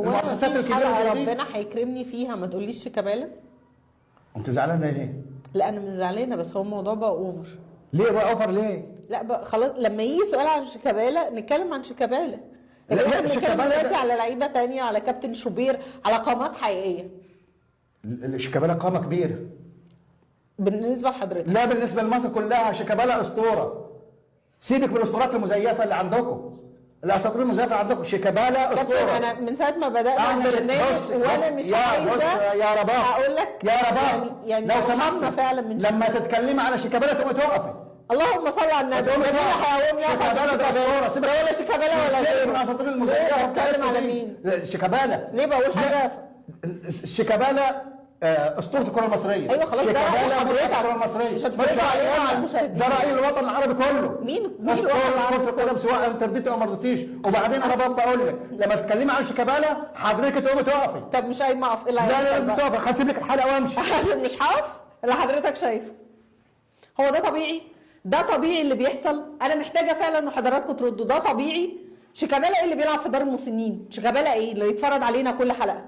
هو انا المؤسسات مفيش الكبيره حلقه زي دي. ربنا هيكرمني فيها ما تقوليش شيكابالا؟ انت زعلانه ليه؟ لا انا مش زعلانه، بس هو الموضوع بقى اوفر. ليه بقى اوفر ليه؟ لا بقى خلاص، لما يجي سؤال عن شيكابالا نتكلم عن شيكابالا. لا، لكن احنا بنتكلم شيكابالا دلوقتي ده- على لعيبه تانية، على كابتن شوبير، على قامات حقيقيه شيكابالا قامه كبيره. بالنسبه لحضرتك. لا، بالنسبه لمصر كلها شيكابالا اسطوره. سيبك من الاسطورات المزيفه اللي عندكم، الاساطير المزيفه اللي عندكم. شيكابالا كابتن اسطوره. انا من ساعه ما بدانا اعمل البرنامج بص وانا مش عايزه يا رباب، اقول لك يا رباب، يعني لو لو سمحت فعلا من لما تتكلمي على شيكابالا تقومي تقفي. اللهم صل على النبي. هتقومي مين اللي تقفي. هيقوم يقف عشان شيكابالا ده شيكابالا؟ اسطوره. ده ولا شيكابالا ولا سيبك غيره. من الاساطير ليه المزيفه بتتكلم على دي. مين؟ شيكابالا ليه بقول حاجه؟ شيكابالا اسطوره الكره المصريه. ايوه خلاص، ده رأي شيكابالا حضرتك. الكره المصريه. مش هتفرضوا علينا وعلى المشاهدين. ده راي الوطن العربي كله. مين اسطوره الوطن العربي كره القدم سواء انت رضيتي او ما رضيتيش. وبعدين انا بقول لك لما تتكلمي عن شيكابالا حضرتك تقومي تقفي. طب مش قايمه اقف؟ ايه اللي لا هيحصل لازم بقى؟ تقفي. هسيب لك الحلقه وامشي. عشان مش هقف اللي حضرتك شايفه. هو ده طبيعي؟ ده طبيعي اللي بيحصل؟ انا محتاجه فعلا ان حضراتكم تردوا. ده طبيعي؟ شيكابالا ايه اللي بيلعب في دار المسنين؟ شيكابالا ايه اللي يتفرض علينا كل حلقه؟